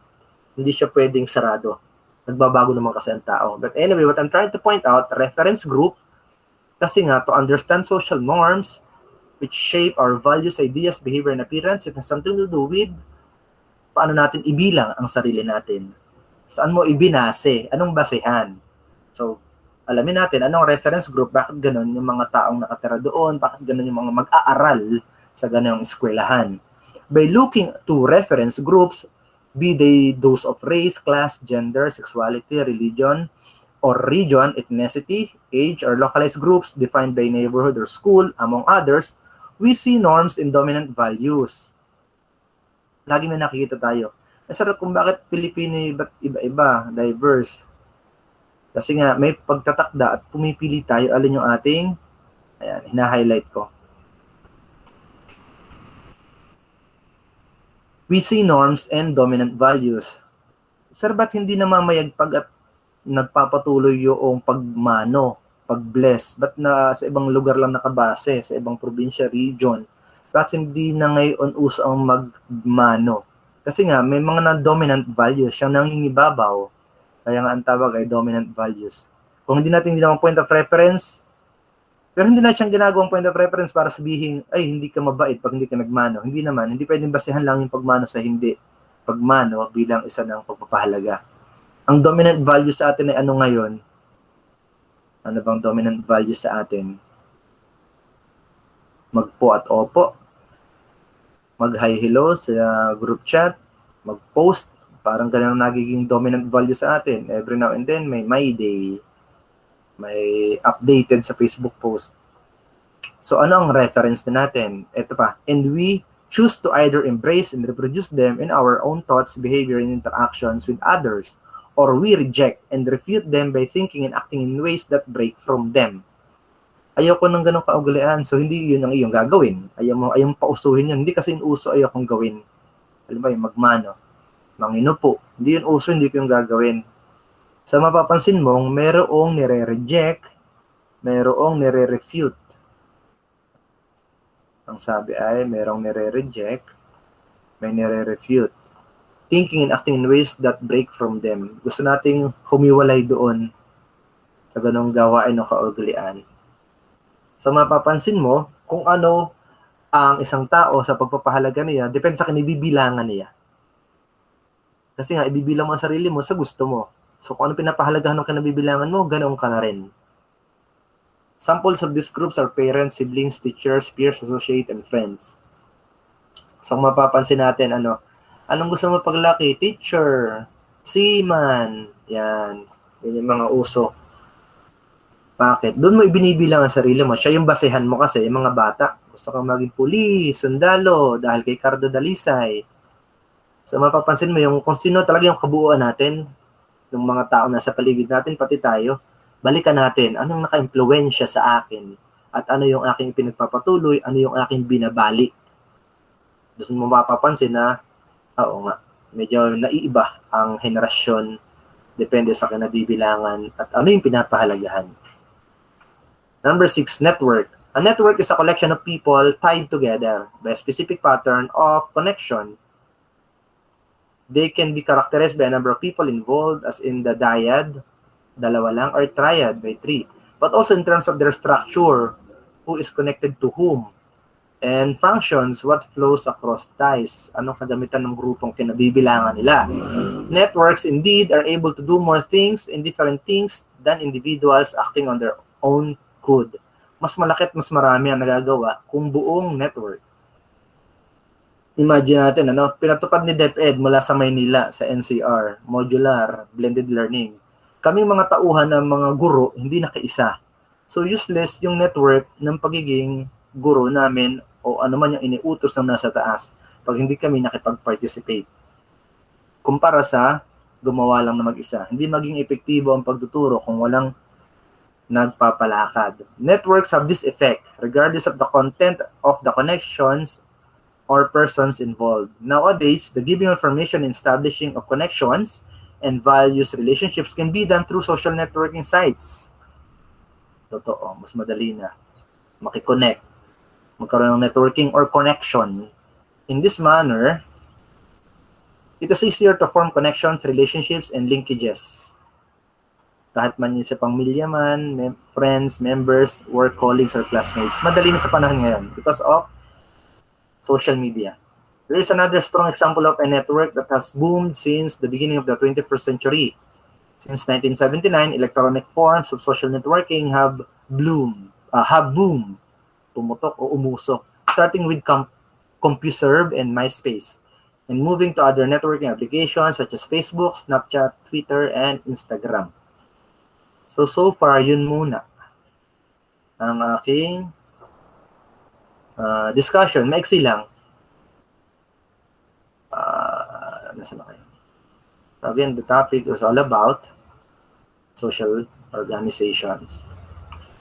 Hindi siya pwedeng sarado. Nagbabago naman kasi ang tao. But anyway, what I'm trying to point out, reference group, kasi nga, to understand social norms, which shape our values, ideas, behavior, and appearance, it has something to do with paano natin ibilang ang sarili natin. Saan mo ibinase? Anong basehan? So, alamin natin, anong reference group, bakit ganun yung mga taong nakatira doon, bakit ganun yung mga mag-aaral sa ganung eskwelahan. By looking to reference groups, be they those of race, class, gender, sexuality, religion, or region, ethnicity, age, or localized groups defined by neighborhood or school, among others, we see norms and dominant values. Lagi may nakikita tayo. Sarap kung bakit Pilipino iba-iba, diverse. Kasi nga, may pagtatakda at pumipili tayo alin yung ating, ayan, hina-highlight ko. We see norms and dominant values. Sir, ba't hindi namamayagpag at nagpapatuloy yung pagmano, pag-bless? Ba't na sa ibang lugar lang nakabase, sa ibang probinsya, region? Ba't hindi na ngayon uso ang magmano? Kasi nga, may mga na-dominant values, siyang nangingibabaw. Kaya nga ang tawag ay dominant values. Kung hindi natin ginawang point of reference, pero hindi na siyang ginagawang point of reference para sabihin, ay, hindi ka mabait pag hindi ka nagmano. Hindi naman, hindi pwedeng basehan lang yung pagmano sa hindi. Pagmano bilang isa ng pagpapahalaga. Ang dominant value sa atin ay ano ngayon? Ano bang dominant value sa atin? Magpo at opo. Mag-hi hello sa group chat. Mag-post. Parang ganun ang nagiging dominant value sa atin. Every now and then, may my day. May updated sa Facebook post. So ano ang reference na natin? Ito pa. And we choose to either embrace and reproduce them in our own thoughts, behavior, and interactions with others, or we reject and refute them by thinking and acting in ways that break from them. Ayoko ng ganong kaugalian, so hindi yun ang iyong gagawin. Ayaw pausuhin yun. Hindi kasi inuso ayokong gawin. Alam ba yung magmano? Manginupo. Hindi yun uso, hindi ko yung gagawin. So mapapansin mong merong nire-reject, merong nire-refute. Ang sabi ay merong nire-reject, may nire-refute. Thinking and acting in ways that break from them. Gusto nating humiwalay doon sa ganong gawain o kaugalian. So mapapansin mo kung ano ang isang tao sa pagpapahalaga niya, depende sa kinibibilangan niya. Kasi nga, ibibilang mo ang sarili mo sa gusto mo. So kung ano pinapahalagahan ng kinabibilangan mo, ganoon ka na rin. Samples of these groups are parents, siblings, teachers, peers, associates, and friends. So kung mapapansin natin, anong gusto mo paglaki? Teacher, seaman, yan. Yan yung mga uso. Bakit? Doon mo ibinibilang ang sarili mo. Siya yung basehan mo kasi, yung mga bata. Gusto kang maging pulis, sundalo, dahil kay Cardo Dalisay. So mapapansin mo yung kung sino talaga yung kabuuan natin, ng mga tao na sa paligid natin, pati tayo, balikan natin, anong naka-impluwensya sa akin? At ano yung aking pinagpapatuloy, ano yung aking binabalik? Doon mo mapapansin na, oo nga, medyo naiiba ang henerasyon, depende sa kinabibilangan, at ano yung pinapahalagahan. Number 6, network. A network is a collection of people tied together by a specific pattern of connection. They can be characterized by a number of people involved, as in the dyad, dalawa lang, or triad by 3. But also in terms of their structure, who is connected to whom, and functions, what flows across ties, anong kagamitan ng grupong kinabibilangan nila. Networks indeed are able to do more things in different things than individuals acting on their own good. Mas malaki at mas marami ang nagagawa kung buong network. Imagine natin, pinatupad ni DepEd mula sa Maynila sa NCR, modular, blended learning. Kaming mga tauhan ng mga guro, hindi nakaisa. So useless yung network ng pagiging guro namin o ano man yung iniutos ng nasa taas pag hindi kami nakipag-participate. Kumpara sa gumawa lang na mag-isa. Hindi maging epektibo ang pagtuturo kung walang nagpapalakad. Networks have this effect regardless of the content of the connections or persons involved. Nowadays, the giving information and establishing of connections and values relationships can be done through social networking sites. Totoo, mas madali na makikonnect, magkaroon ng networking or connection. In this manner, it is easier to form connections, relationships, and linkages. Kahit man yun sa pamilya man, friends, members, work colleagues, or classmates. Madali na sa panahon ngayon because of social media. There is another strong example of a network that has boomed since the beginning of the 21st century. Since 1979, electronic forms of social networking have boomed, pumutok o umusok, starting with CompuServe and MySpace, and moving to other networking applications such as Facebook, Snapchat, Twitter, and Instagram. So far, yun muna ang aking discussion. Maiksi lang. Nasa na kayo? Again, the topic was all about social organizations.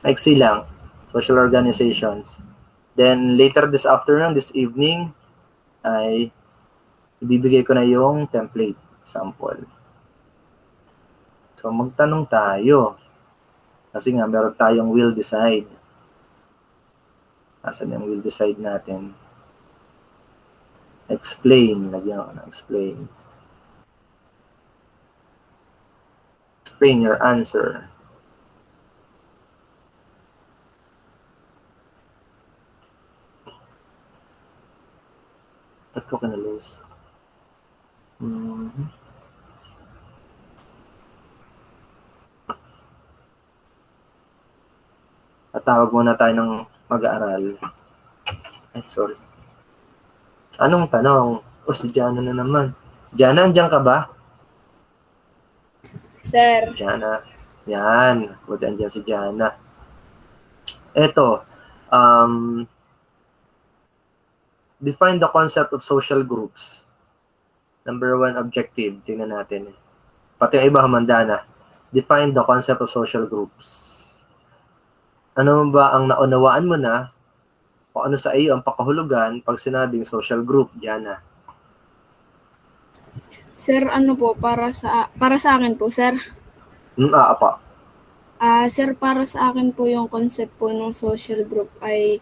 Maiksi lang. Social organizations. Then, later this afternoon, this evening, ay ibibigay ko na yung template sample. So, magtanong tayo. Kasi nga, meron tayong will decide. Nasaan yung will decide natin? Explain. Lagyan ko na explain. Explain your answer. Ba't ko kinalose? Tatawag muna tayo ng mag-aaral. Ay, sorry. Anong tanong? Si Jana na naman. Jana, andyan ka ba? Sir. Jana. Yan. Buti andyan si Jana. Eto. Define the concept of social groups. Number 1 objective. Tingnan natin. Pati yung iba humanda na. Define the concept of social groups. Ano ba ang naunawaan mo na o ano sa iyo ang pakahulugan pag sinabing social group, Jana? Sir, ano po, para sa akin po, sir? Apa. Sir, para sa akin po yung concept po ng social group ay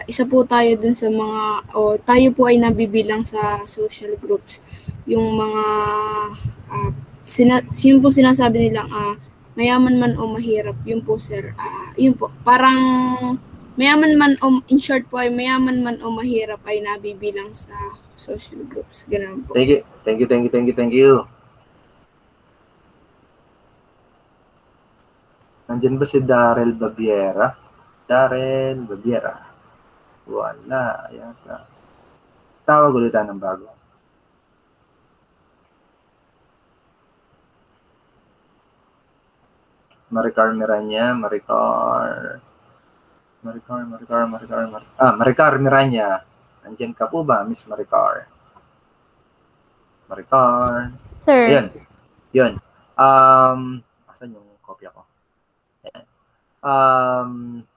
isa po tayo dun sa mga, tayo po ay nabibilang sa social groups. Yung mga, yun po sinasabi nilang, mayaman man o mahirap, yun po sir, yun po, parang mayaman man o, in short po ay mayaman man o mahirap ay nabibilang sa social groups. Ganun po. Thank you. Nandiyan ba si Darrell Babiera? Darrell Babiera. Wala. Yata. Tawag ulit tayo ng bago. Maricar Miranya. Maricar Miranya. Nandiyan ka po ba, Miss Maricar? Maricar. Sir. Ayan. Yun. Asan yung kopya ko? Ayan.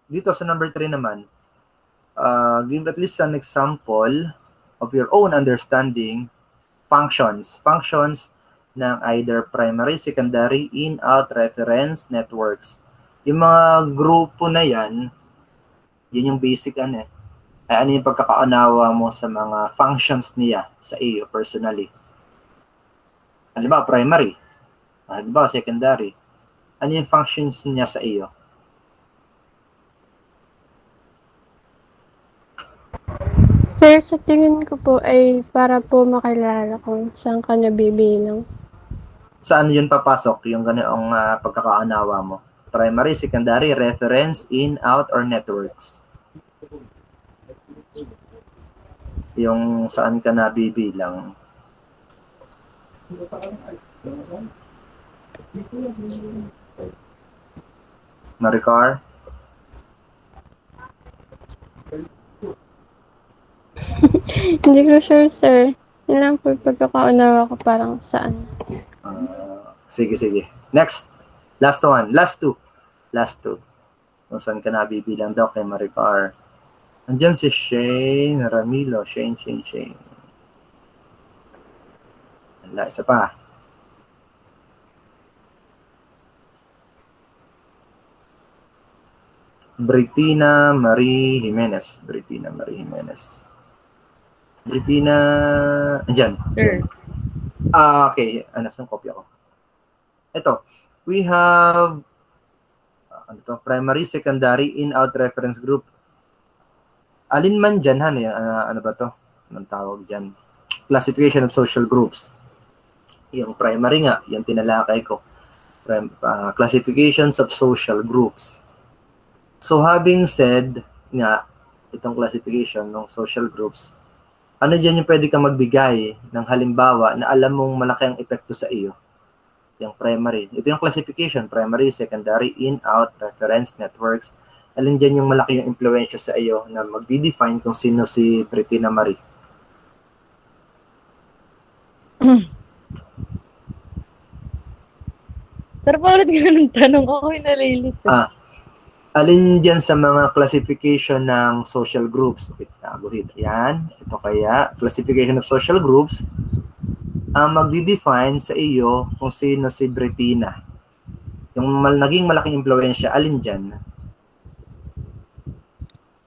Dito sa number 3 naman, give at least an example of your own understanding functions ng either primary, secondary, in-out, reference, networks. Yung mga grupo na yan, yun yung basic ano eh. Ay, ano yung pagkakaunawa mo sa mga functions niya sa iyo personally. Halimbawa, primary. Halimbawa, secondary. Ano yung functions niya sa iyo? Sir, sa tingin ko po ay para po makilala kung saan ka nabibilang. Saan yun papasok yung ganoong pagkakaunawa mo? Primary, secondary, reference, in, out, or networks? Yung saan ka nabibilang? Maricar? Hindi ko sure, sir. Yun lang po yung pagkakaunawa ko parang saan. Sige. Next. Last one. Last two. Kung saan ka nabibilang daw kay Maricar. Andyan si Shane Ramilo. Shane. Wala, isa pa. Britina Marie Jimenez. Andyan. Sir. Okay. Saan kopya ko? Ito. We have primary, secondary, in-out reference group. Alin man dyan, ano ba to? Anong tawag dyan? Classification of social groups. Yung primary nga, yung tinalakay ko. Classifications of social groups. So having said nga, itong classification ng social groups, ano dyan yung pwede kang magbigay ng halimbawa na alam mong malaki ang epekto sa iyo? Yung primary. Ito yung classification, primary, secondary, in, out, reference, networks. Alin dyan yung malaki yung impluensya sa iyo na magdi-define kung sino si Britina Marie? Sir, paulit nga ng tanong ako, nalilito. Alin dyan sa mga classification ng social groups? Yan. Ito kaya, classification of social groups, ang magdi-define sa iyo kung sino si Britina. Yung naging malaking impluensya, alin dyan?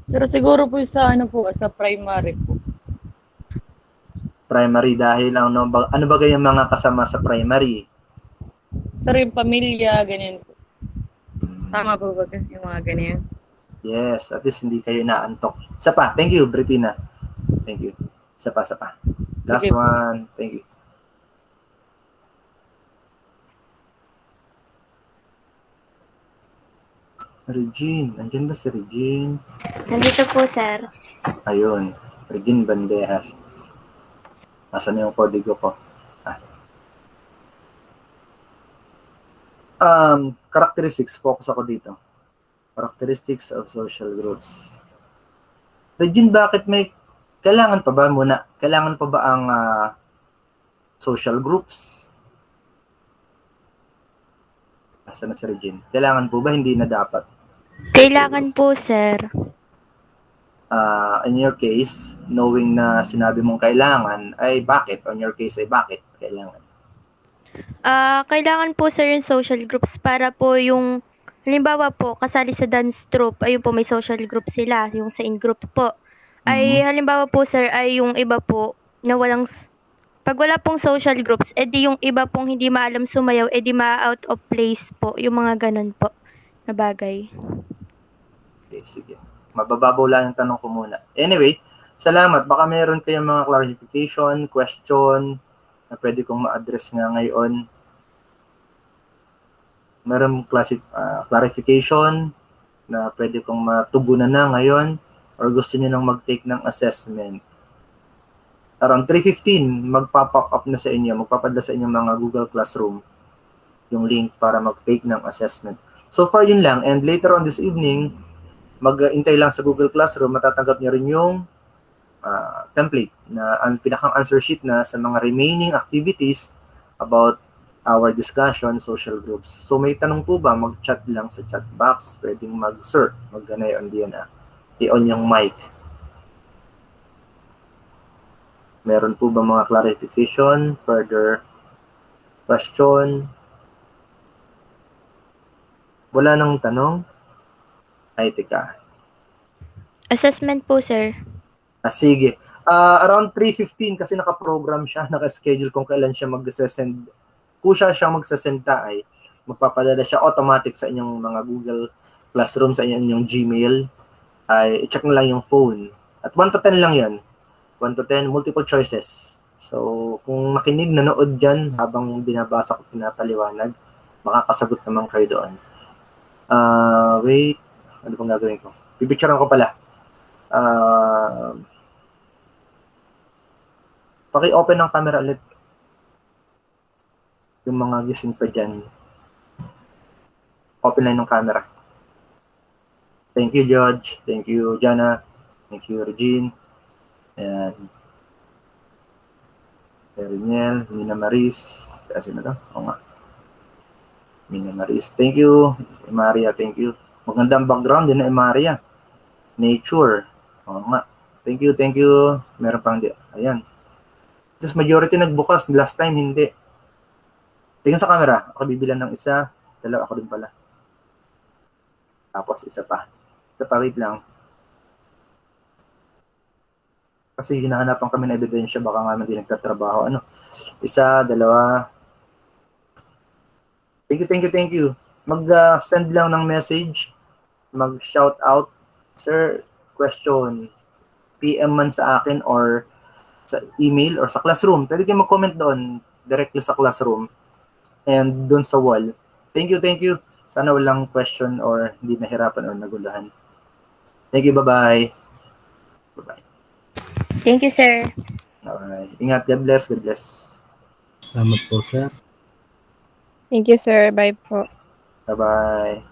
Sir, siguro po sa sa primary po. Primary dahil ano ba yung mga kasama sa primary? Sir, yung pamilya, ganyan po. Tama po ba yung mga ganyan? Yes, at least hindi kayo naantok. Isa pa, thank you, Britina. Thank you. Isa pa. Last Sige. one, thank you. Regine, andyan ba si Regine? Nandito po, sir. Ayun, Regine Bandejas. Nasaan yung kodigo ko? Characteristics, focus ako dito. Characteristics of social groups. Regine, bakit kailangan pa ba ang social groups? Nasaan na si Regine? Kailangan po ba? Hindi na dapat? Kailangan po, sir. In your case, knowing na sinabi mong kailangan, ay bakit? On your case, ay bakit kailangan? Kailangan po, sir, yung social groups para po yung, halimbawa po, kasali sa dance troupe, ayun po, may social group sila, yung sa in-group po. Ay, halimbawa po, sir, ay yung iba po, na pag wala pong social groups, edi yung iba pong hindi maalam sumayaw, edi ma-out of place po, yung mga ganun po, na bagay. Okay, sige. Mabababaw lang yung tanong ko muna. Anyway, salamat. Baka meron kayong mga clarification, question, na pwede kong ma-address nga ngayon. Meron clarification na pwede kong matugunan na ngayon or gusto niyo nang mag-take ng assessment. Around 3:15, magpa-pop up na sa inyo, magpapadala sa inyo mga Google Classroom yung link para mag-take ng assessment. So far, yun lang. And later on this evening, mag-intay lang sa Google Classroom, matatanggap niyo rin yung template na ang pinakang answer sheet na sa mga remaining activities about our discussion, social groups. So may tanong po ba, mag-chat lang sa chat box, pwedeng mag-sir, mag-ganay on diyan i-on yung mic. Meron po ba mga clarification, further question? Wala nang tanong? Ay, teka. Assessment po, sir. Sige. Around 3:15 kasi naka-program siya, naka-schedule kung kailan siya mag-send. Kung siya magsasenta ay magpapadala siya automatic sa inyong mga Google Classroom, sa inyong Gmail. Ay i-check na lang yung phone. At 1 to 10 lang yan. 1 to 10, multiple choices. So, kung makinig, nanood dyan habang binabasa ko, pinapaliwanag, makakasagot naman kayo doon. Wait. Ano pong gagawin ko? Pipicturean ko pala. Paki-open ng camera ulit. Yung mga gising pa dyan. Open line ng camera. Thank you, George. Thank you, Jana. Thank you, Regine. And Riniel, Mina Maris. Kasi na to? Oo nga. Mina Maris. Thank you. Maria, thank you. Magandang background din na Maria. Nature. Oo nga. Thank you, thank you. Meron pang di. Ayan. Just majority nagbukas. Last time, hindi. Tingnan sa camera. Ako bibilan ng isa. Dalawa ako din pala. Tapos isa pa. Isa pa, wait lang. Kasi hinahanapan kami ng ebidensya. Baka nga hindi nagtatrabaho. Ano? Isa, dalawa. Thank you, thank you, thank you. Mag-send lang ng message. Mag-shout out. Sir, question. PM man sa akin or sa email or sa classroom. Pwede kayo mag-comment doon. Directly sa classroom. And doon sa wall. Thank you, thank you. Sana walang question or hindi nahirapan or naguluhan. Thank you, bye-bye. Bye-bye. Thank you, sir. Alright. Ingat, God bless, God bless. Salamat po, sir. Thank you, sir. Bye po. Bye-bye.